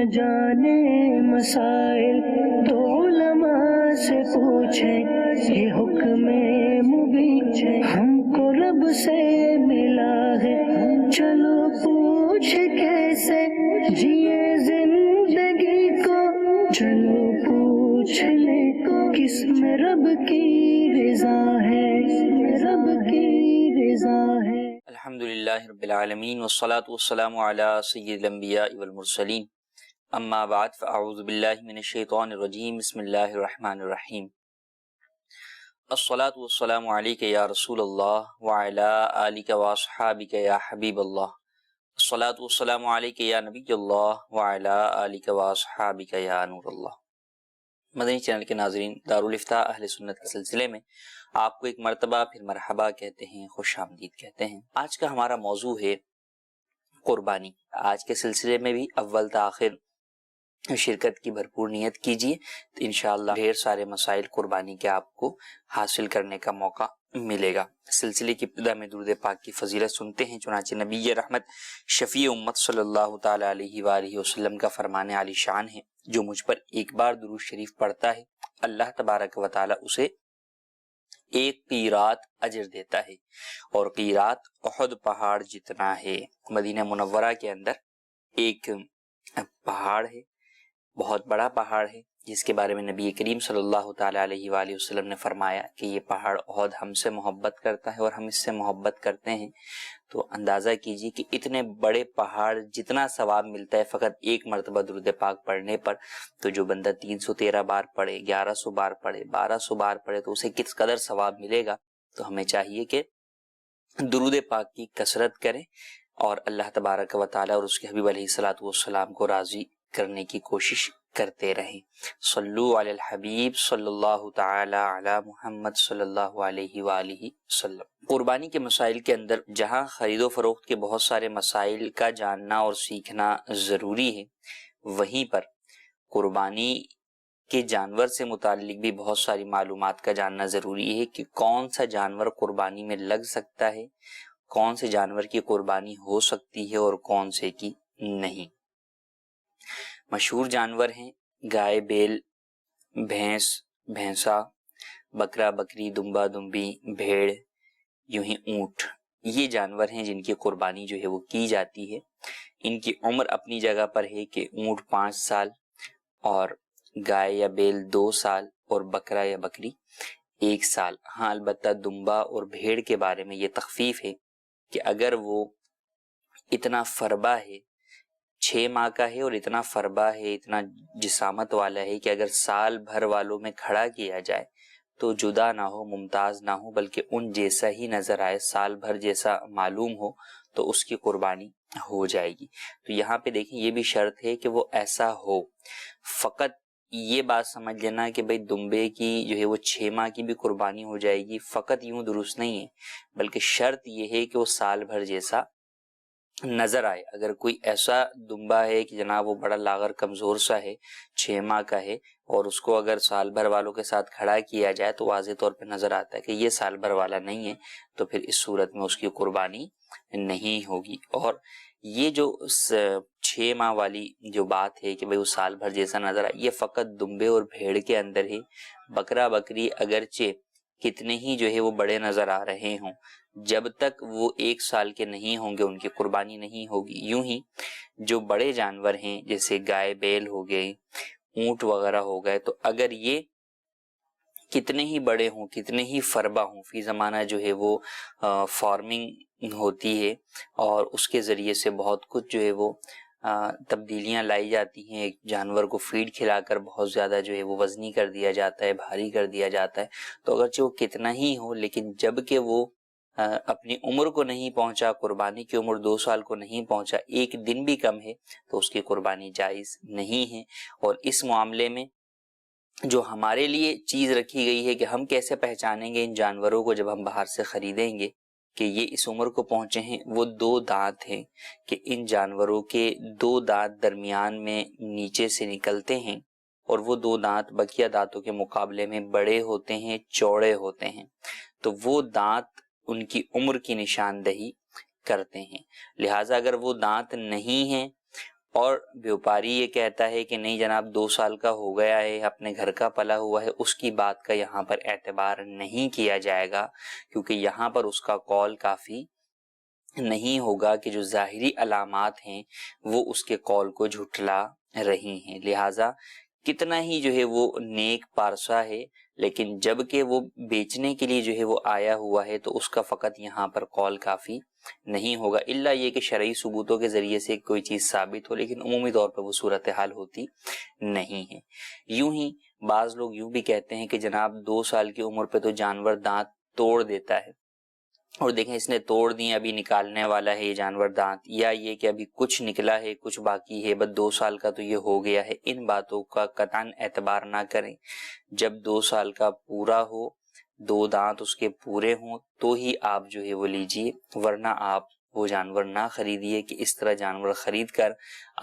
نہ جانے مسائل تو علماء سے پوچھیں، یہ حکم مبین ہم کو رب سے ملا ہے، چلو پوچھ کیسے جیے زندگی کو، چلو پوچھ لے کس میں رب کی رضا ہے، رب کی رضا ہے۔ الحمدللہ رب العالمین والصلاة والسلام علی سید الانبیاء والمرسلین، اما بعد فاعوذ باللہ من الشیطان الرجیم، بسم اللہ الرحمن الرحیم۔ الصلاة والسلام علیک یا رسول اللہ وعلی آلک واصحابک یا حبیب اللہ، الصلاة والسلام علیک یا نبی اللہ وعلی آلک واصحابک یا نور اللہ۔ مدنی چینل کے ناظرین، دارالافتاء اہل سنت کے سلسلے میں آپ کو ایک مرتبہ پھر مرحبا کہتے ہیں، خوش آمدید کہتے ہیں۔ آج کا ہمارا موضوع ہے قربانی۔ آج کے سلسلے میں بھی اول تا آخر شرکت کی بھرپور نیت کیجیے تو انشاءاللہ ڈھیر سارے مسائل قربانی کے آپ کو حاصل کرنے کا موقع ملے گا۔ سلسلے کی ابتدا میں درود پاک کی فضیلت سنتے ہیں، چنانچہ نبی رحمت شفیع امت صلی اللہ تعالی علیہ وآلہ وسلم کا فرمان عالی شان ہے، جو مجھ پر ایک بار درود شریف پڑھتا ہے اللہ تبارک و تعالی اسے ایک قیرات اجر دیتا ہے، اور قیرات احد پہاڑ جتنا ہے۔ مدینہ منورہ کے اندر ایک پہاڑ ہے، بہت بڑا پہاڑ ہے، جس کے بارے میں نبی کریم صلی اللہ تعالی علیہ وآلہ وسلم نے فرمایا کہ یہ پہاڑ احد ہم سے محبت کرتا ہے اور ہم اس سے محبت کرتے ہیں۔ تو اندازہ کیجئے کہ اتنے بڑے پہاڑ جتنا ثواب ملتا ہے فقط ایک مرتبہ درود پاک پڑھنے پر، تو جو بندہ 313 بار پڑھے، 1100 بار پڑھے، 1200 بار پڑھے تو اسے کس قدر ثواب ملے گا۔ تو ہمیں چاہیے کہ درود پاک کی کثرت کریں اور اللہ تبارک و تعالی اور اس کے حبیب علیہ الصلوۃ والسلام کو راضی کرنے کی کوشش کرتے رہیں۔ صلو علی الحبیب صلی اللہ تعالی علی محمد صلی اللہ علیہ وآلہ وسلم۔ قربانی کے مسائل کے اندر جہاں خرید و فروخت کے بہت سارے مسائل کا جاننا اور سیکھنا ضروری ہے، وہیں پر قربانی کے جانور سے متعلق بھی بہت ساری معلومات کا جاننا ضروری ہے کہ کون سا جانور قربانی میں لگ سکتا ہے، کون سے جانور کی قربانی ہو سکتی ہے اور کون سے کی نہیں۔ مشہور جانور ہیں گائے، بیل، بھینس، بھینسا، بکرا، بکری، دمبا، دمبی، بھیڑ، یوں ہی اونٹ۔ یہ جانور ہیں جن کی قربانی جو ہے وہ کی جاتی ہے۔ ان کی عمر اپنی جگہ پر ہے کہ اونٹ 5 سال اور گائے یا بیل 2 سال اور بکرا یا بکری 1 سال۔ ہاں البتہ دمبا اور بھیڑ کے بارے میں یہ تخفیف ہے کہ اگر وہ اتنا فربا ہے، 6 ماہ کا ہے اور اتنا فربا ہے، اتنا جسامت والا ہے کہ اگر سال بھر والوں میں کھڑا کیا جائے تو جدا نہ ہو، ممتاز نہ ہو، بلکہ ان جیسا ہی نظر آئے، سال بھر جیسا معلوم ہو، تو اس کی قربانی ہو جائے گی۔ تو یہاں پہ دیکھیں یہ بھی شرط ہے کہ وہ ایسا ہو۔ فقط یہ بات سمجھ لینا کہ بھئی دمبے کی جو ہے وہ 6 ماہ کی بھی قربانی ہو جائے گی، فقط یوں درست نہیں ہے، بلکہ شرط یہ ہے کہ وہ سال بھر جیسا نظر آئے۔ اگر کوئی ایسا دمبا ہے کہ جناب وہ بڑا لاغر کمزور سا ہے، 6 ماہ کا ہے، اور اس کو اگر سال بھر والوں کے ساتھ کھڑا کیا جائے تو واضح طور پہ نظر آتا ہے کہ یہ سال بھر والا نہیں ہے، تو پھر اس صورت میں اس کی قربانی نہیں ہوگی۔ اور یہ جو 6 ماہ والی جو بات ہے کہ بھئی وہ سال بھر جیسا نظر آئے، یہ فقط دمبے اور بھیڑ کے اندر ہے۔ بکرا بکری اگرچہ کتنے ہی جو ہے وہ بڑے نظر آ رہے ہوں، جب تک وہ 1 سال کے نہیں ہوں گے ان کی قربانی نہیں ہوگی۔ یوں ہی جو بڑے جانور ہیں جیسے گائے، بیل ہو گئے، اونٹ وغیرہ ہو گئے، تو اگر یہ کتنے ہی بڑے ہوں، کتنے ہی فربا ہوں، فی زمانہ جو ہے وہ فارمنگ ہوتی ہے اور اس کے ذریعے سے بہت کچھ جو ہے وہ تبدیلیاں لائی جاتی ہیں، ایک جانور کو فیڈ کھلا کر بہت زیادہ جو ہے وہ وزنی کر دیا جاتا ہے، بھاری کر دیا جاتا ہے۔ تو اگرچہ وہ کتنا ہی ہو، لیکن جب کہ وہ اپنی عمر کو نہیں پہنچا، قربانی کی عمر 2 سال کو نہیں پہنچا، 1 دن بھی کم ہے، تو اس کی قربانی جائز نہیں ہے۔ اور اس معاملے میں جو ہمارے لیے چیز رکھی گئی ہے کہ ہم کیسے پہچانیں گے ان جانوروں کو جب ہم باہر سے خریدیں گے کہ یہ اس عمر کو پہنچے ہیں، وہ 2 دانت ہیں کہ ان جانوروں کے 2 دانت درمیان میں نیچے سے نکلتے ہیں، اور وہ 2 دانت بقیہ دانتوں کے مقابلے میں بڑے ہوتے ہیں، چوڑے ہوتے ہیں۔ تو وہ دانت ان کی عمر کی نشاندہی کرتے ہیں۔ لہٰذا اگر وہ دانت نہیں ہیں اور بیوپاری یہ کہتا ہے کہ نہیں جناب 2 سال کا ہو گیا ہے، اپنے گھر کا پلا ہوا ہے، اس کی بات کا یہاں پر اعتبار نہیں کیا جائے گا، کیونکہ یہاں پر اس کا قول کافی نہیں ہوگا کہ جو ظاہری علامات ہیں وہ اس کے قول کو جھٹلا رہی ہیں۔ لہٰذا کتنا ہی جو ہے وہ نیک پارسا ہے، لیکن جب کہ وہ بیچنے کے لیے جو ہے وہ آیا ہوا ہے تو اس کا فقط یہاں پر قول کافی نہیں ہوگا، الا یہ کہ شرعی ثبوتوں کے ذریعے سے کوئی چیز ثابت ہو، لیکن عمومی طور پر وہ صورتحال ہوتی نہیں ہے۔ یوں ہی بعض لوگ یوں بھی کہتے ہیں کہ جناب 2 سال کی عمر پہ تو جانور دانت توڑ دیتا ہے، اور دیکھیں اس نے توڑ دی، ابھی نکالنے والا ہے یہ جانور دانت، یا یہ کہ ابھی کچھ نکلا ہے کچھ باقی ہے، بس 2 سال کا تو یہ ہو گیا ہے۔ ان باتوں کا قطعاً اعتبار نہ کریں۔ جب 2 سال کا پورا ہو، 2 دانت اس کے پورے ہوں تو ہی آپ جو ہے وہ لیجئے، ورنہ آپ وہ جانور نہ خریدیے کہ اس طرح جانور خرید کر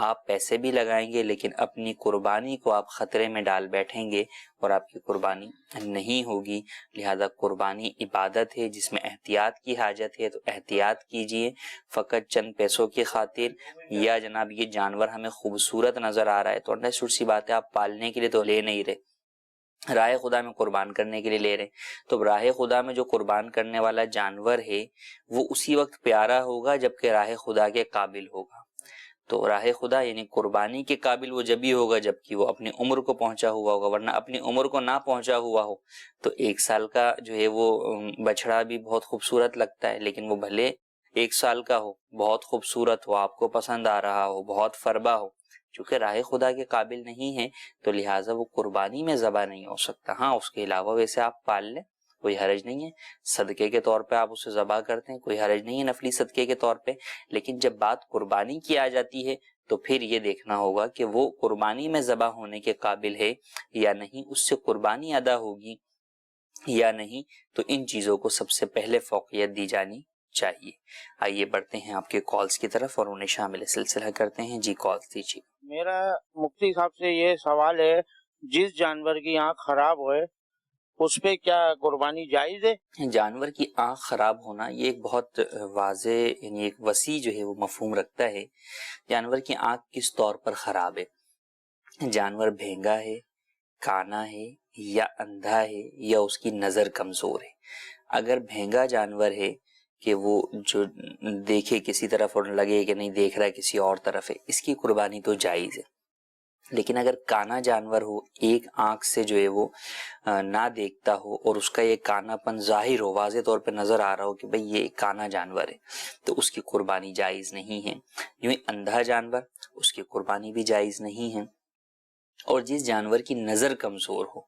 آپ پیسے بھی لگائیں گے لیکن اپنی قربانی کو آپ خطرے میں ڈال بیٹھیں گے اور آپ کی قربانی نہیں ہوگی۔ لہذا قربانی عبادت ہے جس میں احتیاط کی حاجت ہے، تو احتیاط کیجئے۔ فقط چند پیسوں کی خاطر یا جناب یہ جانور ہمیں خوبصورت نظر آ رہا ہے تو انڈر سی بات ہے، آپ پالنے کے لیے تو لے نہیں رہے، راہ خدا میں قربان کرنے کے لیے لے رہے ہیں، تو راہ خدا میں جو قربان کرنے والا جانور ہے وہ اسی وقت پیارا ہوگا جبکہ راہ خدا کے قابل ہوگا۔ تو راہ خدا یعنی قربانی کے قابل وہ جبھی ہوگا جبکہ وہ اپنی عمر کو پہنچا ہوا ہوگا، ورنہ اپنی عمر کو نہ پہنچا ہوا ہو تو 1 سال کا جو ہے وہ بچڑا بھی بہت خوبصورت لگتا ہے، لیکن وہ بھلے 1 سال کا ہو، بہت خوبصورت ہو، آپ کو پسند آ رہا ہو، بہت فربا ہو، چونکہ راہ خدا کے قابل نہیں ہے تو لہٰذا وہ قربانی میں ذبح نہیں ہو سکتا۔ ہاں اس کے علاوہ ویسے آپ پال لیں، کوئی حرج نہیں ہے، صدقے کے طور پہ آپ اسے ذبح کرتے ہیں، کوئی حرج نہیں ہے نفلی صدقے کے طور پہ، لیکن جب بات قربانی کی آ جاتی ہے تو پھر یہ دیکھنا ہوگا کہ وہ قربانی میں ذبح ہونے کے قابل ہے یا نہیں، اس سے قربانی ادا ہوگی یا نہیں، تو ان چیزوں کو سب سے پہلے فوقیت دی جانی چاہیے۔ آئیے بڑھتے ہیں آپ کے کالز کی طرف اور انہیں شامل سلسلہ کرتے ہیں۔ جی کالز دیجیے۔ میرا مفتی صاحب سے یہ سوال ہے، جس جانور کی آنکھ خراب ہوئے اس پہ کیا قربانی جائز ہے؟ جانور کی آنکھ خراب ہونا یہ ایک بہت واضح یعنی ایک وسیع جو ہے وہ مفہوم رکھتا ہے۔ جانور کی آنکھ کس طور پر خراب ہے؟ جانور بھینگا ہے، کانا ہے یا اندھا ہے یا اس کی نظر کمزور ہے۔ اگر بھینگا جانور ہے کہ وہ جو دیکھے کسی طرف اور لگے کہ نہیں دیکھ رہا ہے کسی اور طرف ہے، اس کی قربانی تو جائز ہے۔ لیکن اگر کانا جانور ہو، ایک آنکھ سے جو ہے وہ نہ دیکھتا ہو اور اس کا یہ کانا پن ظاہر ہو، واضح طور پہ نظر آ رہا ہو کہ بھئی یہ ایک کانا جانور ہے، تو اس کی قربانی جائز نہیں ہے۔ یوں ہی اندھا جانور، اس کی قربانی بھی جائز نہیں ہے۔ اور جس جانور کی نظر کمزور ہو،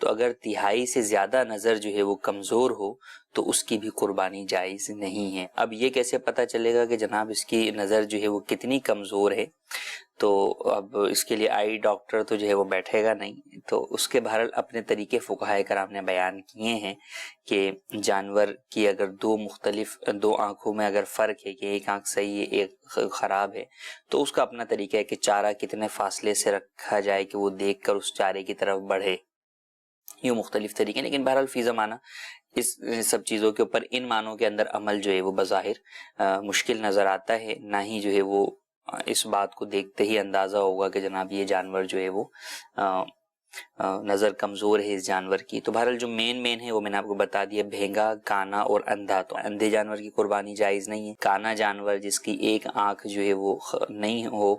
تو اگر 1/3 سے زیادہ نظر جو ہے وہ کمزور ہو تو اس کی بھی قربانی جائز نہیں ہے۔ اب یہ کیسے پتہ چلے گا کہ جناب اس کی نظر جو ہے وہ کتنی کمزور ہے؟ تو اب اس کے لیے آئی ڈاکٹر تو جو ہے وہ بیٹھے گا نہیں، تو اس کے بہرحال اپنے طریقے فقہائے کرام نے بیان کیے ہیں کہ جانور کی اگر 2 آنکھوں میں اگر فرق ہے کہ ایک آنکھ صحیح ہے ایک خراب ہے، تو اس کا اپنا طریقہ ہے کہ چارہ کتنے فاصلے سے رکھا جائے کہ وہ دیکھ کر اس چارے کی طرف بڑھے، یوں مختلف طریقے۔ لیکن بہرحال فی زمانہ اس سب چیزوں کے اوپر ان معنوں کے اندر عمل جو ہے وہ بظاہر مشکل نظر آتا ہے، نہ ہی جو ہے وہ اس بات کو دیکھتے ہی اندازہ ہوگا کہ جناب یہ جانور جو ہے وہ نظر کمزور ہے اس جانور کی۔ تو بہرحال جو مین ہے وہ میں نے آپ کو بتا دیا، بھینگا، کانا اور اندھا۔ تو اندھے جانور کی قربانی جائز نہیں ہے۔ کانا جانور جس کی ایک آنکھ جو ہے وہ نہیں ہو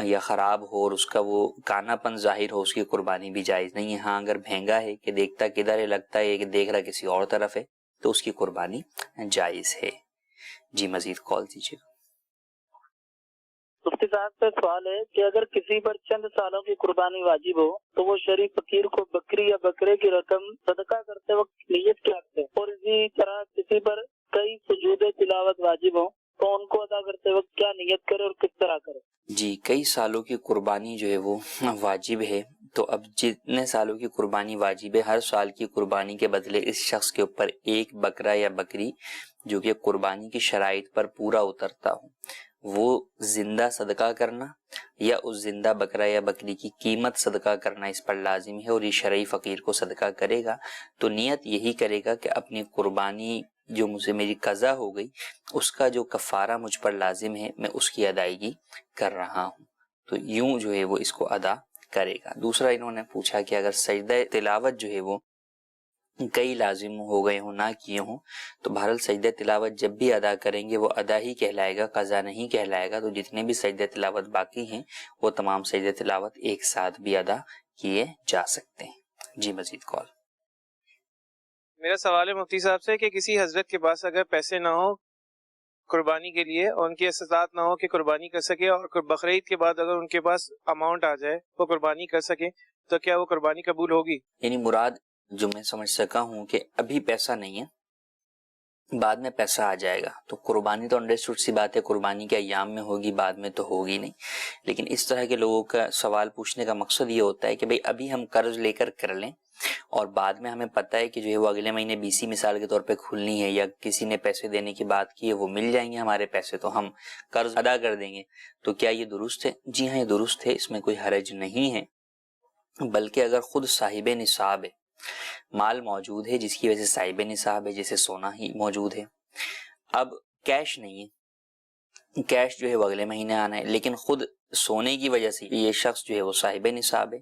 یا خراب ہو اور اس کا وہ کانا پن ظاہر ہو، اس کی قربانی بھی جائز نہیں ہے۔ ہاں اگر بھینگا ہے کہ دیکھتا کدھر ہے، لگتا ہے کہ دیکھ رہا کسی اور طرف ہے، تو اس کی قربانی جائز ہے۔ جی مزید کال دیجیے۔ مفتی صاحب سے سوال ہے کہ اگر کسی پر چند سالوں کی قربانی واجب ہو تو وہ شریف فقیر کو بکری یا بکرے کی رقم صدقہ کرتے وقت نیت کیا کرتے، اور اسی طرح کسی پر کئی سجود تلاوت واجب ہوں تو ان کو ادا کرتے وقت کیا نیت کرے اور کس طرح کرے؟ جی کئی سالوں کی قربانی جو ہے وہ واجب ہے، تو اب جتنے سالوں کی قربانی واجب ہے، ہر سال کی قربانی کے بدلے اس شخص کے اوپر ایک بکرا یا بکری جو کہ قربانی کی شرائط پر پورا اترتا ہو وہ زندہ صدقہ کرنا یا اس زندہ بکرا یا بکری کی قیمت صدقہ کرنا اس پر لازم ہے، اور یہ شرعی فقیر کو صدقہ کرے گا تو نیت یہی کرے گا کہ اپنی قربانی جو مجھے میری قضا ہو گئی اس کا جو کفارہ مجھ پر لازم ہے میں اس کی ادائیگی کر رہا ہوں، تو یوں جو ہے وہ اس کو ادا کرے گا۔ دوسرا انہوں نے پوچھا کہ اگر سجدہ تلاوت جو ہے وہ کئی لازم ہو گئے ہوں، نہ کیے ہوں، تو بہرحال سجدہ تلاوت جب بھی ادا کریں گے وہ ادا ہی کہلائے گا، قضا نہیں کہلائے گا۔ تو جتنے بھی سجدہ تلاوت باقی ہیں وہ تمام سجدہ تلاوت ایک ساتھ بھی ادا کیے جا سکتے ہیں۔ جی مزید کال۔ میرا سوال ہے مفتی صاحب سے کہ کسی حضرت کے پاس اگر پیسے نہ ہو قربانی کے لیے اور ان کی استطاعت نہ ہو کہ قربانی کر سکے، اور بقرعید کے بعد اگر ان کے پاس اماؤنٹ آ جائے وہ قربانی کر سکے، تو کیا وہ قربانی قبول ہوگی؟ یعنی مراد جو میں سمجھ سکا ہوں کہ ابھی پیسہ نہیں ہے، بعد میں پیسہ آ جائے گا، تو قربانی تو انڈرسٹوڈ سی بات ہے، قربانی کے ایام میں ہوگی، بعد میں تو ہوگی نہیں۔ لیکن اس طرح کے لوگوں کا سوال پوچھنے کا مقصد یہ ہوتا ہے کہ بھئی ابھی ہم قرض لے کر لیں اور بعد میں ہمیں پتہ ہے کہ جو ہے وہ اگلے مہینے BC مثال کے طور پہ کھلنی ہے، یا کسی نے پیسے دینے کی بات کی ہے، وہ مل جائیں گے ہمارے پیسے تو ہم قرض ادا کر دیں گے، تو کیا یہ درست ہے؟ جی ہاں، یہ درست ہے، اس میں کوئی حرج نہیں ہے۔ بلکہ اگر خود صاحب نصاب ہے، مال موجود ہے جس کی وجہ سے صاحب نصاب ہے، جیسے سونا ہی موجود ہے، اب کیش نہیں ہے، کیش جو ہے وہ اگلے مہینے آنا ہے، لیکن خود سونے کی وجہ سے یہ شخص جو ہے وہ صاحب نصاب ہے،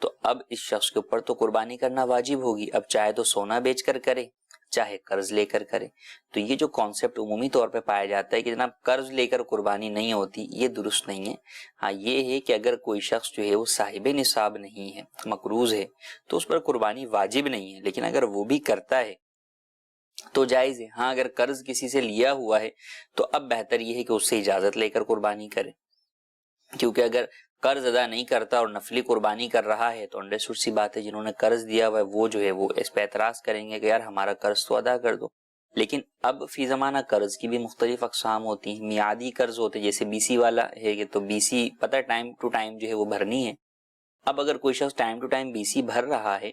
تو اب اس شخص کے اوپر تو قربانی کرنا واجب ہوگی۔ اب چاہے تو سونا بیچ کر کرے، چاہے قرض لے کر کرے۔ تو یہ جو کانسیپٹ عمومی طور پہ پایا جاتا ہے کہ جناب قرض لے کر قربانی نہیں ہوتی، یہ درست نہیں ہے۔ ہاں یہ ہے کہ اگر کوئی شخص جو ہے وہ صاحب نصاب نہیں ہے، مقروض ہے، تو اس پر قربانی واجب نہیں ہے، لیکن اگر وہ بھی کرتا ہے تو جائز ہے۔ ہاں اگر قرض کسی سے لیا ہوا ہے تو اب بہتر یہ ہے کہ اس سے اجازت لے کر قربانی کرے، کیونکہ اگر قرض ادا نہیں کرتا اور نفلی قربانی کر رہا ہے تو انڈرسٹوڈ سی بات ہے جنہوں نے قرض دیا ہوا ہے وہ جو ہے وہ اس پہ اعتراض کریں گے کہ یار ہمارا قرض تو ادا کر دو۔ لیکن اب فی زمانہ قرض کی بھی مختلف اقسام ہوتی ہیں، میعادی قرض ہوتے ہیں، جیسے BC والا ہے کہ تو BC پتہ ٹائم ٹو ٹائم جو ہے وہ بھرنی ہے۔ اب اگر کوئی شخص ٹائم ٹو ٹائم BC بھر رہا ہے،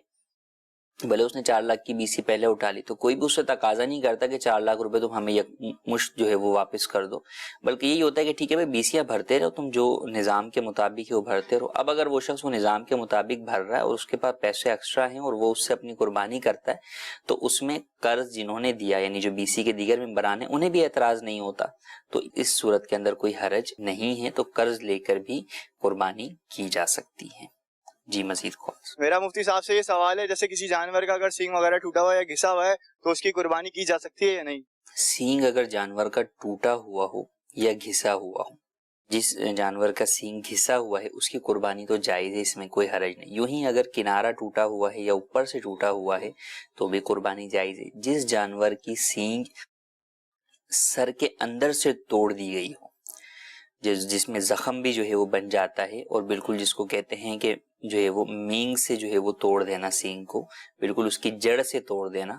بھلے اس نے 4 لاکھ کی BC پہلے اٹھا لی، تو کوئی بھی اس سے تقاضا نہیں کرتا کہ 4 لاکھ روپے تم ہمیں یک مشت جو ہے وہ واپس کر دو، بلکہ یہی ہوتا ہے کہ ٹھیک ہے بھائی BC بھرتے رہو، تم جو نظام کے مطابق ہے وہ بھرتے رہو۔ اب اگر وہ شخص وہ نظام کے مطابق بھر رہا ہے اور اس کے پاس پیسے ایکسٹرا ہیں اور وہ اس سے اپنی قربانی کرتا ہے، تو اس میں قرض جنہوں نے دیا یعنی جو BC کے دیگر ممبران ہیں انہیں بھی اعتراض نہیں ہوتا، تو اس صورت کے اندر کوئی حرج نہیں ہے، تو قرض لے کر بھی قربانی کی جا سکتی ہے۔ جی مزید کون؟ میرا مفتی صاحب سے یہ سوال ہے، جیسے کسی جانور کا اگر سینگ وغیرہ ٹوٹا ہوا ہے یا گھسا ہوا ہے تو اس کی قربانی کی جا سکتی ہے یا نہیں؟ سینگ اگر جانور کا ٹوٹا ہوا ہو یا گھسا ہوا ہو، جس جانور کا سینگ گھسا ہوا ہے اس کی قربانی تو جائز ہے، اس میں کوئی حرج نہیں۔ یوں ہی اگر کنارہ ٹوٹا ہوا ہے یا اوپر سے ٹوٹا ہوا ہے تو بھی قربانی جائز ہے۔ جس جانور کی سینگ سر کے اندر سے توڑ دی گئی ہو، جس میں زخم بھی جو ہے وہ بن جاتا ہے، اور بالکل جس کو کہتے ہیں کہ جو ہے وہ مینگ سے جو ہے وہ توڑ دینا، سینگ کو بالکل اس کی جڑ سے توڑ دینا،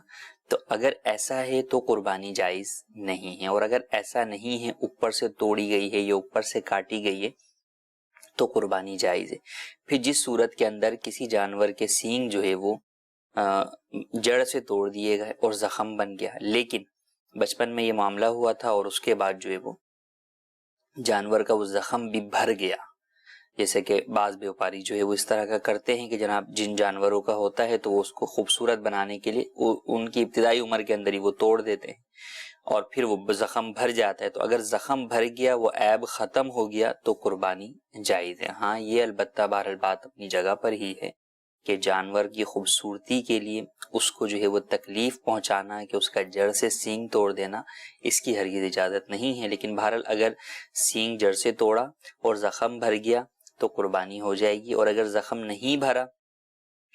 تو اگر ایسا ہے تو قربانی جائز نہیں ہے۔ اور اگر ایسا نہیں ہے، اوپر سے توڑی گئی ہے یا اوپر سے کاٹی گئی ہے تو قربانی جائز ہے۔ پھر جس صورت کے اندر کسی جانور کے سینگ جو ہے وہ جڑ سے توڑ دیے گئے اور زخم بن گیا، لیکن بچپن میں یہ معاملہ ہوا تھا اور اس کے بعد جو ہے وہ جانور کا وہ زخم بھی بھر گیا، جیسے کہ بعض بیوپاری جو ہے وہ اس طرح کا کرتے ہیں کہ جناب جن جانوروں کا ہوتا ہے تو وہ اس کو خوبصورت بنانے کے لیے ان کی ابتدائی عمر کے اندر ہی وہ توڑ دیتے ہیں اور پھر وہ زخم بھر جاتا ہے، تو اگر زخم بھر گیا، وہ عیب ختم ہو گیا تو قربانی جائز ہے۔ ہاں یہ البتہ بہرحال بات اپنی جگہ پر ہی ہے کہ جانور کی خوبصورتی کے لیے اس کو جو ہے وہ تکلیف پہنچانا ہے کہ اس کا جڑ سے سینگ توڑ دینا، اس کی ہرگز اجازت نہیں ہے۔ لیکن بہرحال اگر سینگ جڑ سے توڑا اور زخم بھر گیا تو قربانی ہو جائے گی، اور اگر زخم نہیں بھرا،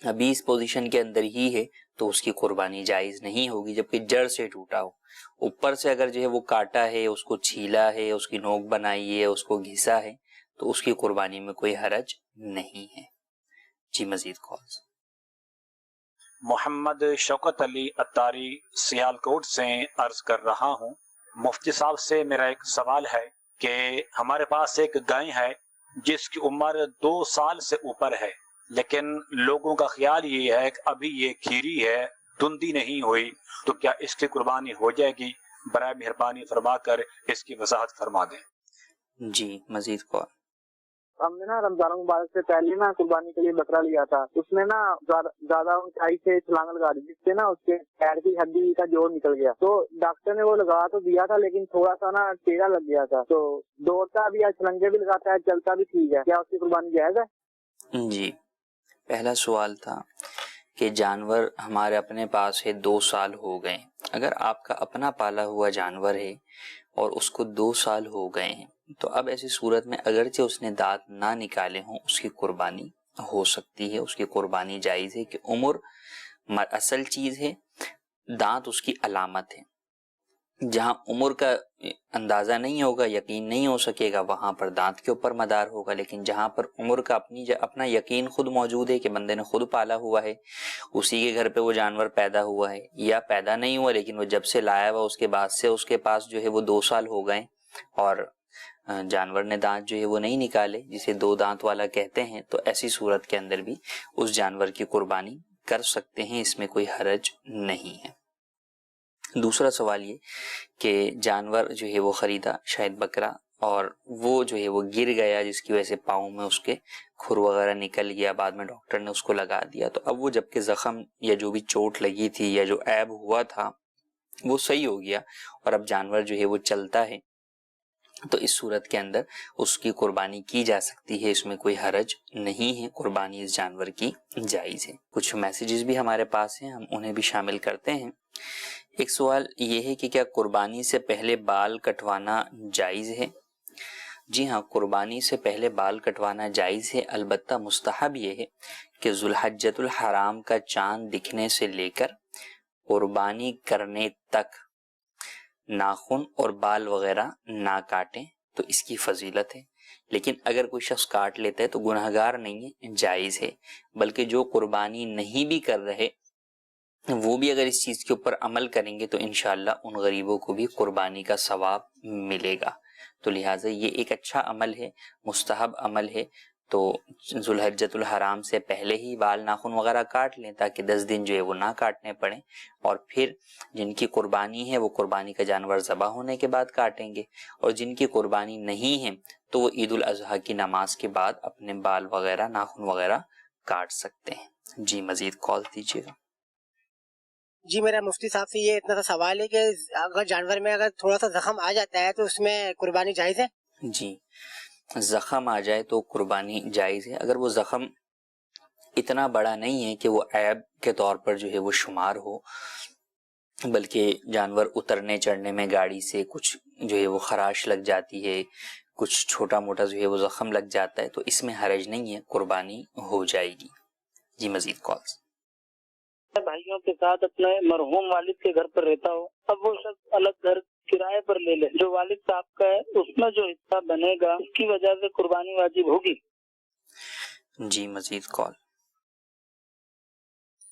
ابھی اس پوزیشن کے اندر ہی ہے، تو اس کی قربانی جائز نہیں ہوگی، جبکہ جڑ سے ٹوٹا ہو۔ اوپر سے اگر جو ہے وہ کاٹا ہے، اس کو چھیلا ہے، اس کی نوک بنائی ہے، اس کو گھسا ہے، تو اس کی قربانی میں کوئی حرج نہیں ہے۔ جی مزید کالز۔ محمد شوکت علی اتاری سیالکوٹ سے عرض کر رہا ہوں، مفتی صاحب سے میرا ایک سوال ہے کہ ہمارے پاس ایک گائے ہے جس کی عمر 2 سال سے اوپر ہے، لیکن لوگوں کا خیال یہ ہے کہ ابھی یہ کھیری ہے، دندی نہیں ہوئی، تو کیا اس کی قربانی ہو جائے گی؟ برائے مہربانی فرما کر اس کی وضاحت فرما دیں۔ جی مزید کال۔ ہم نے نا رمضان مبارک سے پہلے نا قربانی کے لیے بکرا لیا تھا. اس میں نا زیادہ اونچائی سے چھلانگ لگا دی جس سے نا اس کے پیر کی ہڈی کا جوڑ نکل گیا. تو ڈاکٹر نے وہ لگا تو دیا تھا لیکن تھوڑا سا نا ٹیڑھا لگ گیا تھا. تو دوڑتا بھی ہے, چھلنگے بھی لگاتا ہے, چلتا بھی ٹھیک ہے, کیا اس کی قربانی جائز ہے؟ جی, پہلا سوال تھا کہ جانور ہمارے اپنے پاس ہے 2 سال ہو گئے. اگر آپ کا اپنا پالا ہوا جانور ہے اور اس کو 2 سال ہو گئے ہیں تو اب ایسی صورت میں اگرچہ اس نے دانت نہ نکالے ہوں اس کی قربانی ہو سکتی ہے, اس کی قربانی جائز ہے کہ عمر اصل چیز ہے, دانت اس کی علامت ہے. جہاں عمر کا اندازہ نہیں ہوگا, یقین نہیں ہو سکے گا, وہاں پر دانت کے اوپر مدار ہوگا. لیکن جہاں پر عمر کا اپنا یقین خود موجود ہے کہ بندے نے خود پالا ہوا ہے, اسی کے گھر پہ وہ جانور پیدا ہوا ہے, یا پیدا نہیں ہوا لیکن وہ جب سے لایا ہوا اس کے بعد سے اس کے پاس جو ہے وہ 2 سال ہو گئے اور جانور نے دانت جو ہے وہ نہیں نکالے, جسے 2 دانت والا کہتے ہیں, تو ایسی صورت کے اندر بھی اس جانور کی قربانی کر سکتے ہیں, اس میں کوئی حرج نہیں ہے. دوسرا سوال یہ کہ جانور جو ہے وہ خریدا, شاید بکرا, اور وہ جو ہے وہ گر گیا جس کی وجہ سے پاؤں میں اس کے کھر وغیرہ نکل گیا, بعد میں ڈاکٹر نے اس کو لگا دیا. تو اب وہ جب کہ زخم یا جو بھی چوٹ لگی تھی یا جو عیب ہوا تھا وہ صحیح ہو گیا اور اب جانور جو ہے وہ چلتا ہے, تو اس صورت کے اندر اس کی قربانی کی جا سکتی ہے, اس میں کوئی حرج نہیں ہے, قربانی اس جانور کی جائز ہے. کچھ میسیجز بھی ہمارے پاس ہیں, ہم انہیں بھی شامل کرتے ہیں. ایک سوال یہ ہے کہ کیا قربانی سے پہلے بال کٹوانا جائز ہے؟ جی ہاں, قربانی سے پہلے بال کٹوانا جائز ہے, البتہ مستحب یہ ہے کہ ذوالحجۃ الحرام کا چاند دکھنے سے لے کر قربانی کرنے تک ناخن اور بال وغیرہ نہ کاٹیں, تو اس کی فضیلت ہے. لیکن اگر کوئی شخص کاٹ لیتا ہے تو گناہگار نہیں ہے, جائز ہے. بلکہ جو قربانی نہیں بھی کر رہے وہ بھی اگر اس چیز کے اوپر عمل کریں گے تو انشاءاللہ ان غریبوں کو بھی قربانی کا ثواب ملے گا. تو لہٰذا یہ ایک اچھا عمل ہے, مستحب عمل ہے. تو ذوالحجۃ الحرام سے پہلے ہی بال ناخن وغیرہ کاٹ لیں تاکہ 10 دن جو ہے وہ نہ کاٹنے پڑیں, اور پھر جن کی قربانی ہے وہ قربانی کا جانور ذبح ہونے کے بعد کاٹیں گے, اور جن کی قربانی نہیں ہے تو وہ عید الاضحیٰ کی نماز کے بعد اپنے بال وغیرہ ناخن وغیرہ کاٹ سکتے ہیں. جی مزید کال دیجیے گا. جی میرا مفتی صاحب سے یہ اتنا سا سوال ہے کہ اگر جانور میں اگر تھوڑا سا زخم آ جاتا ہے تو اس میں قربانی جائز ہے؟ جی, زخم آ جائے تو قربانی جائز ہے. اگر وہ زخم اتنا بڑا نہیں ہے کہ وہ عیب کے طور پر جو ہے وہ شمار ہو, بلکہ جانور اترنے چڑھنے میں گاڑی سے کچھ جو ہے وہ خراش لگ جاتی ہے, کچھ چھوٹا موٹا جو ہے وہ زخم لگ جاتا ہے, تو اس میں حرج نہیں ہے, قربانی ہو جائے گی. جی مزید کالز. بھائیوں کے ساتھ اپنے مرحوم والد کے گھر پر رہتا ہو, اب وہ شخص الگ گھر کرائے پر لے لے, جو والد صاحب کا ہے اس میں جو حصہ بنے گا اس کی وجہ سے قربانی واجب ہوگی؟ جی مزید کال.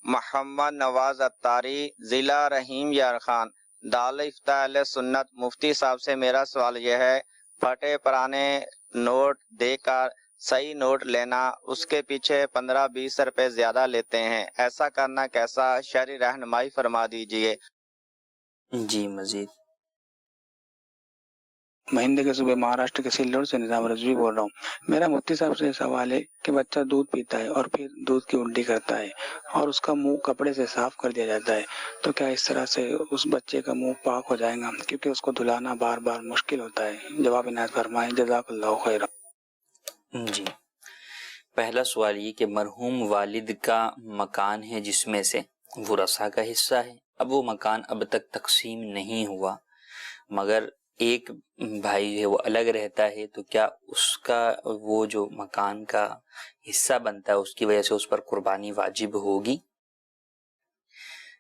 محمد نواز اتاری, ضلع رحیم یار خان, دار افتاء اہل سنت. مفتی صاحب سے میرا سوال یہ ہے, پھٹے پرانے نوٹ دے کر صحیح نوٹ لینا, اس کے پیچھے 15-20 روپے زیادہ لیتے ہیں, ایسا کرنا کیسا؟ شرعی رہنمائی فرما دیجئے. جی مزید. مہندے کے صوبے مہاراشٹر کے سلور سے نظام رضوی بول رہا ہوں. میرا مفتی صاحب سے سوال ہے کہ بچہ دودھ پیتا ہے اور پھر دودھ کی الٹی کرتا ہے اور اس کا منہ کپڑے سے صاف کر دیا جاتا ہے, تو کیا اس طرح سے اس بچے کا منہ پاک ہو جائے گا؟ کیونکہ اس کو دھلانا بار بار مشکل ہوتا ہے. جواب عنایت فرمائیں, جزاک اللہ خیر. جی, پہلا سوال یہ کہ مرحوم والد کا مکان ہے جس میں سے ورثہ کا حصہ ہے. اب وہ مکان اب تک تقسیم نہیں ہوا مگر ایک بھائی جو ہے وہ الگ رہتا ہے, تو کیا اس کا وہ جو مکان کا حصہ بنتا ہے اس کی وجہ سے اس پر قربانی واجب ہوگی؟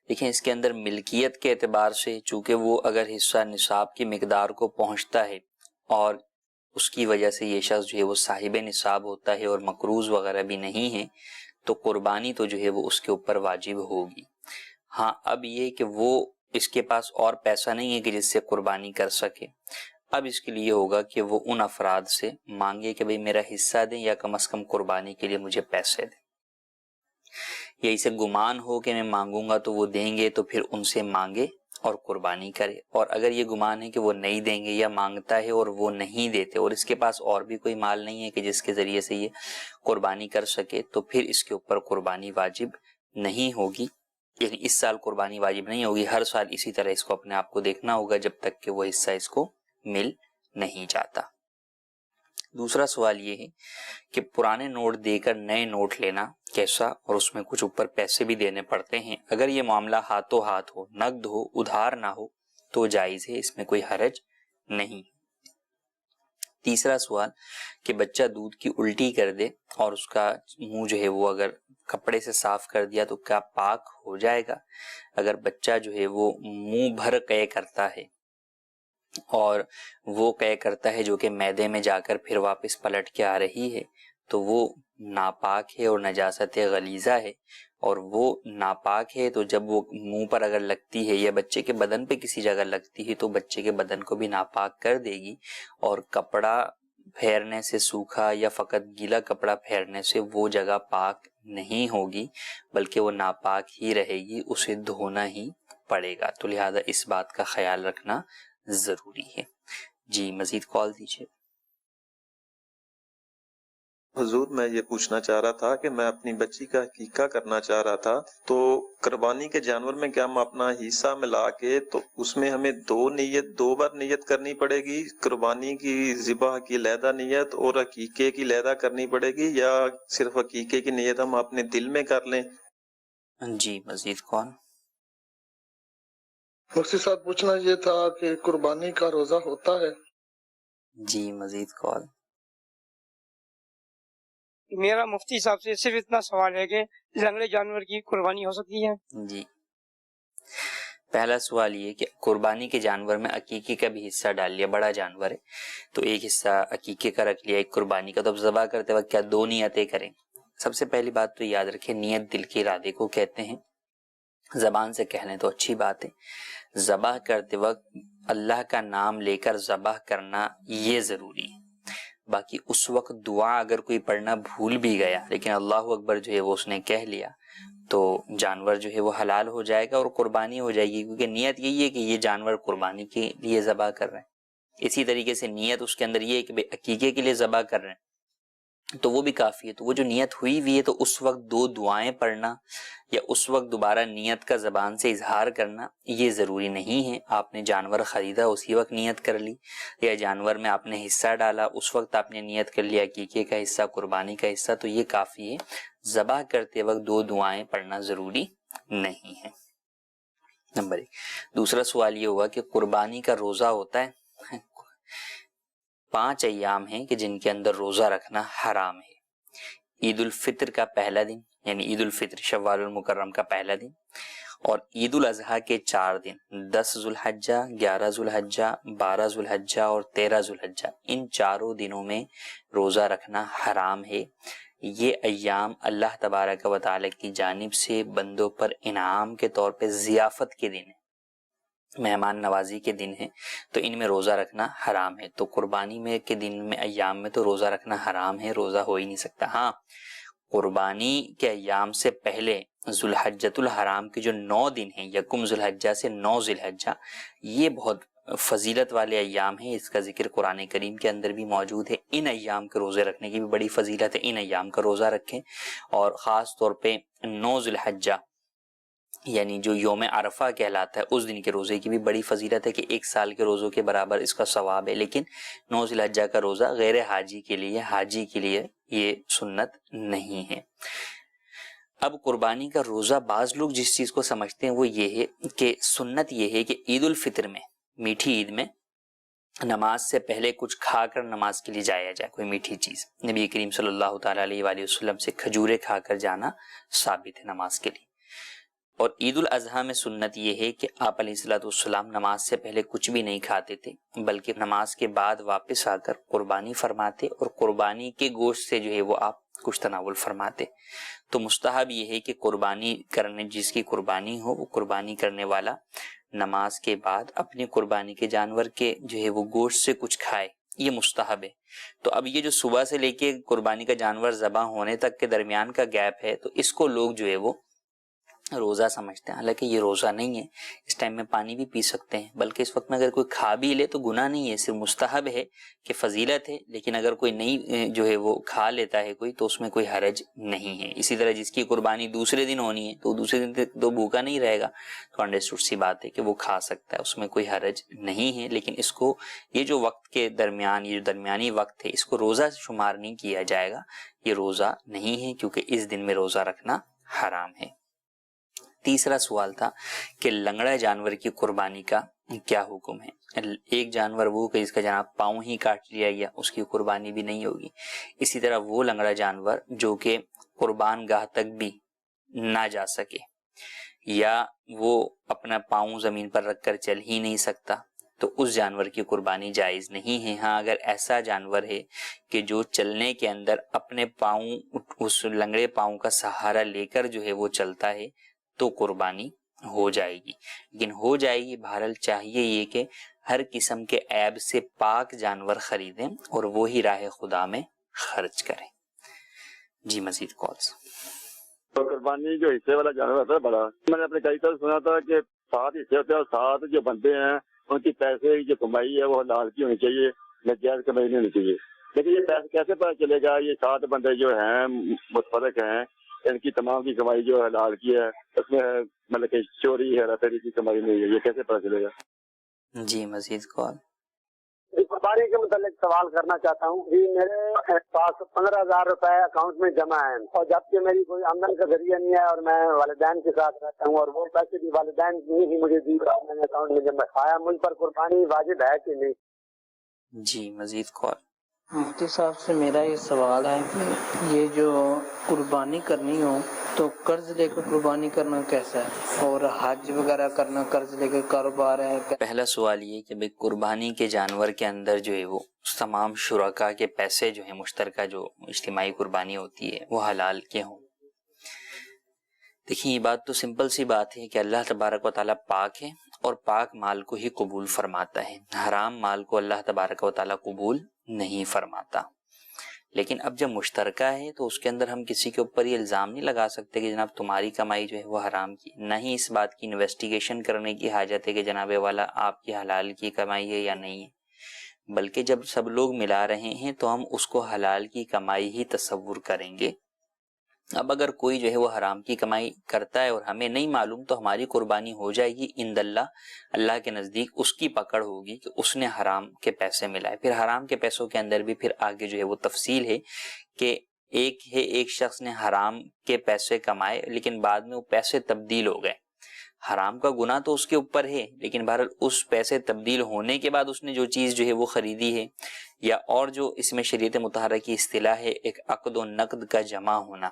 دیکھیں, اس کے اندر ملکیت کے اعتبار سے چونکہ وہ اگر حصہ نصاب کی مقدار کو پہنچتا ہے اور اس کی وجہ سے یہ شخص جو ہے وہ صاحب نصاب ہوتا ہے اور مقروض وغیرہ بھی نہیں ہے, تو قربانی تو جو ہے وہ اس کے اوپر واجب ہوگی. ہاں, اب یہ کہ وہ اس کے پاس اور پیسہ نہیں ہے کہ جس سے قربانی کر سکے, اب اس کے لیے ہوگا کہ وہ ان افراد سے مانگے کہ بھئی میرا حصہ دیں یا کم از کم قربانی کے لیے مجھے پیسے دیں, یا اسے گمان ہو کہ میں مانگوں گا تو وہ دیں گے, تو پھر ان سے مانگے اور قربانی کرے، اور اگر یہ گمان ہے کہ وہ نہیں دیں گے یا مانگتا ہے اور وہ نہیں دیتے اور اس کے پاس اور بھی کوئی مال نہیں ہے کہ جس کے ذریعے سے یہ قربانی کر سکے، تو پھر اس کے اوپر قربانی واجب نہیں ہوگی، یعنی اس سال قربانی واجب نہیں ہوگی، ہر سال اسی طرح اس کو اپنے آپ کو دیکھنا ہوگا جب تک کہ وہ حصہ اس کو مل نہیں جاتا۔ دوسرا سوال یہ ہے کہ پرانے نوٹ دے کر نئے نوٹ لینا کیسا، اور اس میں کچھ اوپر پیسے بھی دینے پڑتے ہیں، اگر یہ معاملہ ہاتھوں ہاتھ ہو، نقد ہو، ادھار نہ ہو تو جائز ہے، اس میں کوئی حرج نہیں۔ تیسرا سوال کہ بچہ دودھ کی الٹی کر دے اور اس کا منہ جو ہے وہ اگر کپڑے سے صاف کر دیا تو کیا پاک ہو جائے گا؟ اگر بچہ جو ہے وہ منہ بھر قے کرتا ہے اور وہ قے کرتا ہے جو کہ معدے میں جا کر پھر واپس پلٹ کے آ رہی ہے تو وہ ناپاک ہے اور نجاست غلیظہ ہے، اور وہ ناپاک ہے تو جب وہ منہ پر اگر لگتی ہے یا بچے کے بدن پہ کسی جگہ لگتی ہے تو بچے کے بدن کو بھی ناپاک کر دے گی، اور کپڑا پھیرنے سے، سوکھا یا فقط گیلا کپڑا پھیرنے سے وہ جگہ پاک نہیں ہوگی بلکہ وہ ناپاک ہی رہے گی، اسے دھونا ہی پڑے گا، تو لہذا اس بات کا خیال رکھنا ضروری ہے۔ جی مزید کال دیجیے۔ حضور میں یہ پوچھنا چاہ رہا تھا کہ میں اپنی بچی کا عقیقہ کرنا چاہ رہا تھا، تو قربانی کے جانور میں کیا ہم اپنا حصہ ملا کے تو اس میں ہمیں دو بار نیت کرنی پڑے گی، قربانی کی ذبح کی علیحدہ نیت اور عقیقے کی علیحدہ کرنی پڑے گی، یا صرف عقیقے کی نیت ہم اپنے دل میں کر لیں؟ جی مزید کون؟ مفتی صاحب پوچھنا یہ تھا کہ قربانی کا روزہ ہوتا ہے؟ جی مزید کال۔ میرا مفتی صاحب سے صرف اتنا سوال ہے کہ جنگلی جانور کی قربانی ہو سکتی ہے؟ جی پہلا سوال یہ کہ قربانی کے جانور میں عقیقے کا بھی حصہ ڈال لیا، بڑا جانور ہے تو ایک حصہ عقیقے کا رکھ لیا، ایک قربانی کا، تو اب ذبح کرتے وقت کیا دو نیتیں کریں؟ سب سے پہلی بات تو یاد رکھیں نیت دل کے ارادے کو کہتے ہیں، زبان سے کہہ لیں تو اچھی بات ہے، ذبح کرتے وقت اللہ کا نام لے کر ذبح کرنا یہ ضروری ہے، باقی اس وقت دعا اگر کوئی پڑھنا بھول بھی گیا لیکن اللہ اکبر جو ہے وہ اس نے کہہ لیا تو جانور جو ہے وہ حلال ہو جائے گا اور قربانی ہو جائے گی، کیونکہ نیت یہی ہے کہ یہ جانور قربانی کے لیے ذبح کر رہے ہیں۔ اسی طریقے سے نیت اس کے اندر یہ ہے کہ عقیقے کے لیے ذبح کر رہے ہیں تو وہ بھی کافی ہے، تو وہ جو نیت ہوئی ہوئی ہے تو اس وقت دو دعائیں پڑھنا یا اس وقت دوبارہ نیت کا زبان سے اظہار کرنا یہ ضروری نہیں ہے۔ آپ نے جانور خریدا اسی وقت نیت کر لی، یا جانور میں آپ نے حصہ ڈالا اس وقت آپ نے نیت کر لیا عقیقے کا حصہ، قربانی کا حصہ، تو یہ کافی ہے، ذبح کرتے وقت دو دعائیں پڑھنا ضروری نہیں ہے۔ نمبر 1۔ دوسرا سوال یہ ہوا کہ قربانی کا روزہ ہوتا ہے، 5 ایام ہیں کہ جن کے اندر روزہ رکھنا حرام ہے۔ عید الفطر کا پہلا دن یعنی عید الفطر شوال المکرم کا پہلا دن، اور عید الاضحیٰ کے 4 دن 10 ذوالحجہ، 11 ذوالحجہ، 12 ذوالحجہ اور 13 ذوالحجہ، ان چاروں دنوں میں روزہ رکھنا حرام ہے۔ یہ ایام اللہ تبارک و تعالی کی جانب سے بندوں پر انعام کے طور پہ ضیافت کے دن ہیں، مہمان نوازی کے دن ہیں، تو ان میں روزہ رکھنا حرام ہے۔ تو قربانی میں کے دن میں ایام میں تو روزہ رکھنا حرام ہے، روزہ ہو ہی نہیں سکتا۔ ہاں قربانی کے ایام سے پہلے ذوالحجۃ الحرام کے جو 9 دن ہیں، یکم ذوالحجہ سے 9 ذوالحجہ، یہ بہت فضیلت والے ایام ہیں، اس کا ذکر قرآن کریم کے اندر بھی موجود ہے۔ ان ایام کے روزے رکھنے کی بھی بڑی فضیلت ہے، ان ایام کا روزہ رکھیں، اور خاص طور پہ 9 ذوالحجہ یعنی جو یوم عرفہ کہلاتا ہے اس دن کے روزے کی بھی بڑی فضیلت ہے کہ 1 سال کے روزوں کے برابر اس کا ثواب ہے، لیکن 9 ذوالحجہ کا روزہ غیر حاجی کے لیے یہ سنت نہیں ہے۔ اب قربانی کا روزہ بعض لوگ جس چیز کو سمجھتے ہیں وہ یہ ہے کہ سنت یہ ہے کہ عید الفطر میں، میٹھی عید میں، نماز سے پہلے کچھ کھا کر نماز کے لیے جایا جائے، کوئی میٹھی چیز۔ نبی کریم صلی اللہ تعالیٰ علیہ وآلہ وسلم سے کھجورے کھا کر جانا ثابت ہے نماز کے لیے۔ اور عید الاضحیٰ میں سنت یہ ہے کہ آپ علیہ الصلوۃ والسلام نماز سے پہلے کچھ بھی نہیں کھاتے تھے، بلکہ نماز کے بعد واپس آ کر قربانی فرماتے اور قربانی کے گوشت سے جو ہے وہ آپ کچھ تناول فرماتے۔ تو مستحب یہ ہے کہ قربانی کرنے، جس کی قربانی ہو وہ قربانی کرنے والا نماز کے بعد اپنی قربانی کے جانور کے جو ہے وہ گوشت سے کچھ کھائے، یہ مستحب ہے۔ تو اب یہ جو صبح سے لے کے قربانی کا جانور ذبح ہونے تک کے درمیان کا گیپ ہے، تو اس کو لوگ جو ہے وہ روزہ سمجھتے ہیں، حالانکہ یہ روزہ نہیں ہے. اس ٹائم میں پانی بھی پی سکتے ہیں، بلکہ اس وقت میں اگر کوئی کھا بھی لے تو گناہ نہیں ہے، صرف مستحب ہے کہ فضیلت ہے. لیکن اگر کوئی نہیں جو ہے وہ کھا لیتا ہے کوئی تو اس میں کوئی حرج نہیں ہے. اسی طرح جس کی قربانی دوسرے دن ہونی ہے تو دوسرے دن تک تو بھوکا نہیں رہے گا، تو انڈرسٹوڈ سی بات ہے کہ وہ کھا سکتا ہے، اس میں کوئی حرج نہیں ہے. لیکن اس کو یہ جو وقت کے درمیان، یہ جو درمیانی وقت ہے، اس کو روزہ شمار نہیں کیا جائے گا. یہ روزہ نہیں ہے کیونکہ اس دن میں روزہ رکھنا حرام ہے. تیسرا سوال تھا کہ لنگڑا جانور کی قربانی کا کیا حکم ہے. ایک جانور وہ کہ جس کا جناب پاؤں ہی کاٹ لیا گیا، اس کی قربانی بھی نہیں ہوگی. اسی طرح وہ لنگڑا جانور جو کہ قربان گاہ تک بھی نہ جا سکے، یا وہ اپنا پاؤں زمین پر رکھ کر چل ہی نہیں سکتا، تو اس جانور کی قربانی جائز نہیں ہے. ہاں اگر ایسا جانور ہے کہ جو چلنے کے اندر اپنے پاؤں، اس لنگڑے پاؤں کا سہارا لے کر جو ہے وہ چلتا ہے تو قربانی ہو جائے گی. لیکن ہو جائے گی بہرحال چاہیے یہ کہ ہر قسم کے عیب سے پاک جانور خریدیں اور وہی راہ خدا میں خرچ کریں. جی مزید کالز. تو قربانی جو حصے والا جانور ہوتا ہے بڑا، میں نے اپنے کئی طرح سنا تھا کہ 7 حصے ہوتے ہیں اور 7 جو بندے ہیں ان کی پیسے کی جو کمائی ہے وہ حلال کی ہونی چاہیے، ناجائز کمائی نہیں ہونی چاہیے. لیکن یہ پیسے کیسے پتہ چلے گا یہ 7 بندے جو ہیں متفرق ہیں، ان کی تمام کی کمائی جو حلال کی ہے، اس میں مطلب کہ چوری ہے تیری کی کمائی نہیں ہے، یہ کیسے پتہ چلے گا؟ جی مزید کال. قربانی کے متعلق سوال کرنا چاہتا ہوں. جی میرے پاس 15,000 روپے اکاؤنٹ میں جمع ہیں، اور جبکہ میری کوئی آمدن کا ذریعہ نہیں ہے اور میں والدین کے ساتھ رہتا ہوں، اور وہ پیسے بھی والدین نے ہی مجھے دی، میں نے اکاؤنٹ میں جمع کھایا، مجھ پر قربانی واجب ہے کہ نہیں؟ جی مزید کال. مفتی صاحب سے میرا یہ سوال ہے کہ یہ جو قربانی کرنی ہو تو قرض لے کر قربانی کرنا کیسا ہے، اور حج وغیرہ کرنا قرض لے کر کاروبار ہے؟ پہلا سوال یہ کہ بھئی قربانی کے جانور کے اندر جو ہے وہ تمام شرکا کے پیسے جو ہیں مشترکہ جو اجتماعی قربانی ہوتی ہے وہ حلال کے ہوں. دیکھیں یہ بات تو سمپل سی بات ہے کہ اللہ تبارک و تعالیٰ پاک ہے اور پاک مال کو ہی قبول فرماتا ہے، حرام مال کو اللہ تبارک و تعالیٰ قبول نہیں فرماتا. لیکن اب جب مشترکہ ہے تو اس کے اندر ہم کسی کے اوپر یہ الزام نہیں لگا سکتے کہ جناب تمہاری کمائی جو ہے وہ حرام کی. نہ ہی اس بات کی انویسٹیگیشن کرنے کی حاجت ہے کہ جناب والا آپ کی حلال کی کمائی ہے یا نہیں ہے، بلکہ جب سب لوگ ملا رہے ہیں تو ہم اس کو حلال کی کمائی ہی تصور کریں گے. اب اگر کوئی جو ہے وہ حرام کی کمائی کرتا ہے اور ہمیں نہیں معلوم تو ہماری قربانی ہو جائے گی عند اللہ، اللہ کے نزدیک اس کی پکڑ ہوگی کہ اس نے حرام کے پیسے ملائے. پھر حرام کے پیسوں کے اندر بھی پھر آگے جو ہے وہ تفصیل ہے کہ ایک شخص نے حرام کے پیسے کمائے لیکن بعد میں وہ پیسے تبدیل ہو گئے. حرام کا گناہ تو اس کے اوپر ہے، لیکن بہرحال اس پیسے تبدیل ہونے کے بعد اس نے جو چیز جو ہے وہ خریدی ہے، یا اور جو اس میں شریعت مطہرہ کی اصطلاح ہے ایک عقد و نقد کا جمع ہونا،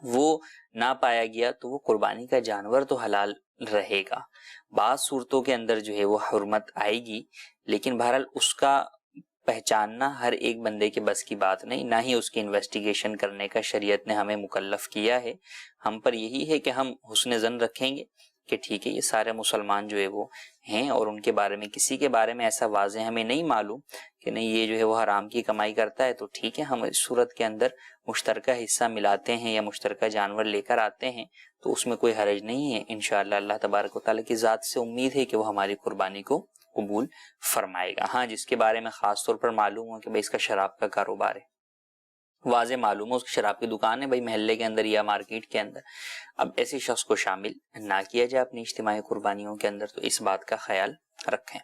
وہ نہ پایا گیا تو وہ قربانی کا جانور تو حلال رہے گا. بعض صورتوں کے اندر جو ہے وہ حرمت آئے گی، لیکن بہرحال اس کا پہچاننا ہر ایک بندے کے بس کی بات نہیں، نہ ہی اس کی انویسٹیگیشن کرنے کا شریعت نے ہمیں مکلف کیا ہے. ہم پر یہی ہے کہ ہم حسن ظن رکھیں گے کہ ٹھیک ہے یہ سارے مسلمان جو ہے وہ ہیں، اور ان کے بارے میں کسی کے بارے میں ایسا واضح ہمیں نہیں معلوم کہ نہیں یہ جو ہے وہ حرام کی کمائی کرتا ہے، تو ٹھیک ہے ہم اس صورت کے اندر مشترکہ حصہ ملاتے ہیں یا مشترکہ جانور لے کر آتے ہیں تو اس میں کوئی حرج نہیں ہے. انشاءاللہ اللہ تبارک و تعالیٰ کی ذات سے امید ہے کہ وہ ہماری قربانی کو قبول فرمائے گا. ہاں جس کے بارے میں خاص طور پر معلوم ہو کہ بھئی اس کا شراب کا کاروبار ہے، واضح معلوم ہو اس کی شراب کی دکان ہے بھئی محلے کے اندر یا مارکیٹ کے اندر، اب ایسے شخص کو شامل نہ کیا جائے اپنی اجتماعی قربانیوں کے اندر، تو اس بات کا خیال رکھیں.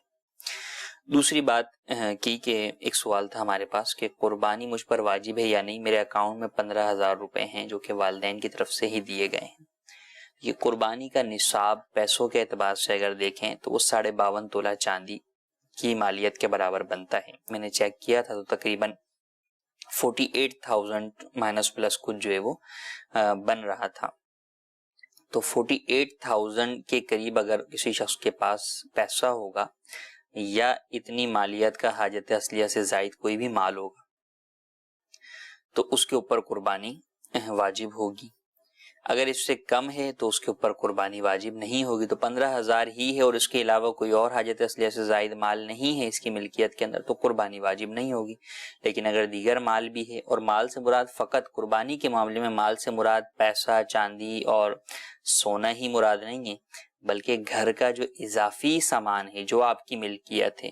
دوسری بات کی کہ ایک سوال تھا ہمارے پاس کہ قربانی مجھ پر واجب ہے یا نہیں. میرے اکاؤنٹ میں 15,000 روپے ہیں جو کہ والدین کی طرف سے ہی دیے گئے ہیں. یہ قربانی کا نصاب پیسوں کے اعتبار سے اگر دیکھیں تو وہ 52.5 تولہ چاندی کی مالیت کے برابر بنتا ہے. میں نے چیک کیا تھا تو تقریباً 48,000 مائنس پلس کچھ جو ہے وہ بن رہا تھا. تو 48,000 کے قریب اگر کسی شخص کے پاس پیسہ ہوگا یا اتنی مالیت کا حاجت اصلیہ سے زائد کوئی بھی مال ہوگا تو اس کے اوپر قربانی واجب ہوگی. اگر اس سے کم ہے تو اس کے اوپر قربانی واجب نہیں ہوگی. تو 15,000 ہی ہے اور اس کے علاوہ کوئی اور حاجت اصلیہ سے زائد مال نہیں ہے اس کی ملکیت کے اندر تو قربانی واجب نہیں ہوگی. لیکن اگر دیگر مال بھی ہے، اور مال سے مراد فقط قربانی کے معاملے میں مال سے مراد پیسہ، چاندی اور سونا ہی مراد نہیں ہے، بلکہ گھر کا جو اضافی سامان ہے جو آپ کی ملکیت ہے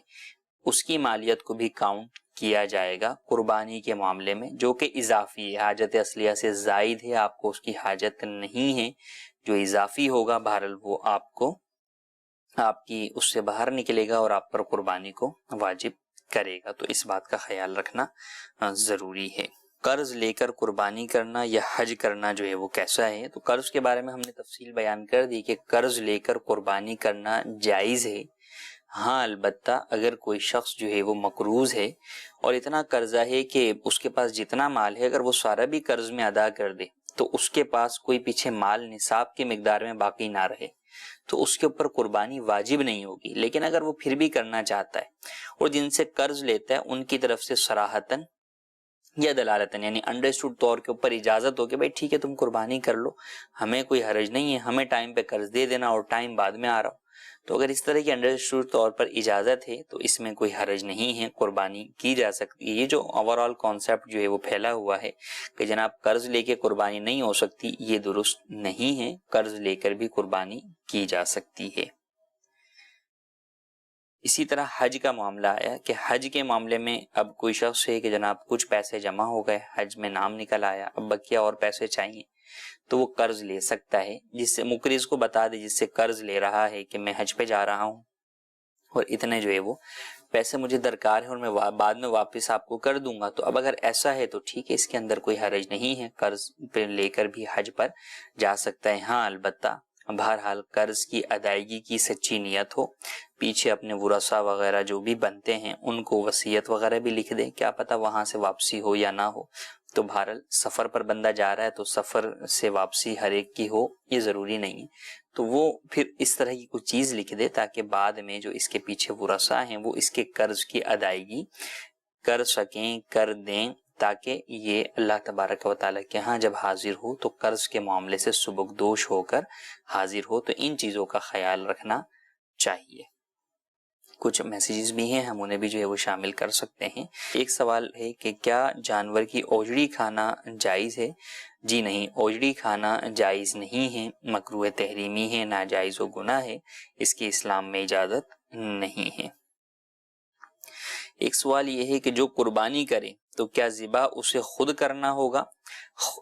اس کی مالیت کو بھی کاؤنٹ کیا جائے گا قربانی کے معاملے میں، جو کہ اضافی ہے، حاجت اصلیہ سے زائد ہے، آپ کو اس کی حاجت نہیں ہے. جو اضافی ہوگا بہرحال وہ آپ کی اس سے باہر نکلے گا اور آپ پر قربانی کو واجب کرے گا. تو اس بات کا خیال رکھنا ضروری ہے. قرض لے کر قربانی کرنا یا حج کرنا جو ہے وہ کیسا ہے؟ تو قرض کے بارے میں ہم نے تفصیل بیان کر دی کہ قرض لے کر قربانی کرنا جائز ہے. ہاں البتہ اگر کوئی شخص جو ہے وہ مقروض ہے اور اتنا قرضہ ہے کہ اس کے پاس جتنا مال ہے اگر وہ سارا بھی قرض میں ادا کر دے تو اس کے پاس کوئی پیچھے مال نصاب کی مقدار میں باقی نہ رہے تو اس کے اوپر قربانی واجب نہیں ہوگی. لیکن اگر وہ پھر بھی کرنا چاہتا ہے اور جن سے قرض لیتا ہے ان کی طرف سے صراحتاً یا دلالتاً یعنی انڈرسٹوڈ طور کے اوپر اجازت ہو کہ بھائی ٹھیک ہے تم قربانی کر لو، ہمیں کوئی حرج نہیں ہے، ہمیں ٹائم پہ قرض دے دینا اور ٹائم بعد میں آ رہا ہو، تو اگر اس طرح کی انڈرسٹوڈ طور پر اجازت ہے تو اس میں کوئی حرج نہیں ہے، قربانی کی جا سکتی ہے. یہ جو اوور آل کانسیپٹ جو ہے وہ پھیلا ہوا ہے کہ جناب قرض لے کے قربانی نہیں ہو سکتی، یہ درست نہیں ہے. قرض لے کر بھی قربانی کی جا سکتی ہے. اسی طرح حج کا معاملہ آیا کہ حج کے معاملے میں اب کوئی شخص ہے کہ جناب کچھ پیسے جمع ہو گئے، حج میں نام نکل آیا، اب بقیہ اور پیسے چاہیے تو وہ قرض لے سکتا ہے. جس سے مقرض کو بتا دے جس سے قرض لے رہا ہے کہ میں حج پہ جا رہا ہوں اور اتنے جو ہے وہ پیسے مجھے درکار ہے اور میں بعد میں واپس آپ کو کر دوں گا. تو اب اگر ایسا ہے تو ٹھیک ہے، اس کے اندر کوئی حرج نہیں ہے، قرض پہ لے کر بھی حج پر جا سکتا ہے. ہاں البتہ بہرحال قرض کی ادائیگی کی سچی نیت ہو، پیچھے اپنے ورثاء وغیرہ جو بھی بنتے ہیں ان کو وصیت وغیرہ بھی لکھ دیں، کیا پتہ وہاں سے واپسی ہو یا نہ ہو. تو بہرحال سفر پر بندہ جا رہا ہے تو سفر سے واپسی ہر ایک کی ہو یہ ضروری نہیں ہے، تو وہ پھر اس طرح کی کچھ چیز لکھ دے تاکہ بعد میں جو اس کے پیچھے ورثاء ہیں وہ اس کے قرض کی ادائیگی کر سکیں، کر دیں، تاکہ یہ اللہ تبارک و تعالیٰ کے ہاں جب حاضر ہو تو قرض کے معاملے سے سبکدوش ہو کر حاضر ہو. تو ان چیزوں کا خیال رکھنا چاہیے. کچھ میسیجز بھی ہیں، ہم انہیں بھی جو ہے وہ شامل کر سکتے ہیں. ایک سوال ہے کہ کیا جانور کی اوجڑی کھانا جائز ہے؟ جی نہیں، اوجڑی کھانا جائز نہیں ہے، مکروہ تحریمی ہے، ناجائز و گناہ ہے، اس کی اسلام میں اجازت نہیں ہے. ایک سوال یہ ہے کہ جو قربانی کرے تو کیا ذبح اسے خود کرنا ہوگا؟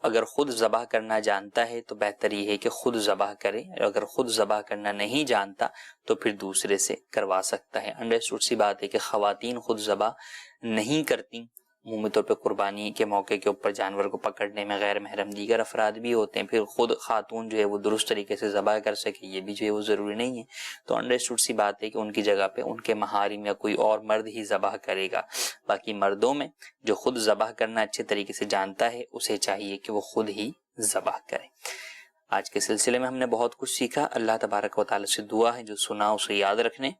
اگر خود ذبح کرنا جانتا ہے تو بہتر یہ ہے کہ خود ذبح کرے، اگر خود ذبح کرنا نہیں جانتا تو پھر دوسرے سے کروا سکتا ہے. انڈرسٹوڈ سی بات ہے کہ خواتین خود ذبح نہیں کرتی، عمومی طور پہ قربانی کے موقع کے اوپر جانور کو پکڑنے میں غیر محرم دیگر افراد بھی ہوتے ہیں، پھر خود خاتون جو ہے وہ درست طریقے سے ذبح کر سکے یہ بھی جو ہے وہ ضروری نہیں ہے. تو انڈرسٹوڈ سی بات ہے کہ ان کی جگہ پہ ان کے محارم یا کوئی اور مرد ہی ذبح کرے گا. باقی مردوں میں جو خود ذبح کرنا اچھے طریقے سے جانتا ہے اسے چاہیے کہ وہ خود ہی ذبح کرے. آج کے سلسلے میں ہم نے بہت کچھ سیکھا. اللہ تبارک و تعالی سے دعا ہے جو سنا اسے یاد رکھنے،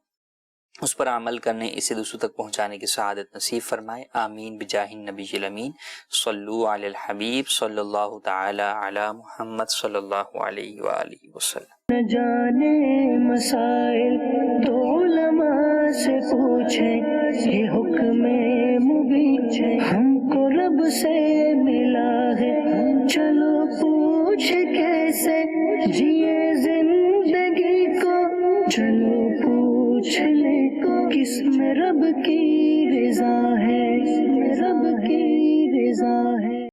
اس پر عمل کرنے، اسے دوسروں تک پہنچانے کی سعادت نصیب فرمائے. آمین بجاہ النبی الامین. صلو علی الحبیب صلی اللہ تعالی علی محمد صلی اللہ علیہ وآلہ وسلم. نہ جانے مسائل تو علماء سے پوچھیں، یہ حکم مبین ہم کو رب سے ملا ہے. چلو پوچھ کیسے جیے زندگی کو، چلو پوچھ لے کس میں رب کی رضا ہے، رب کی رضا ہے.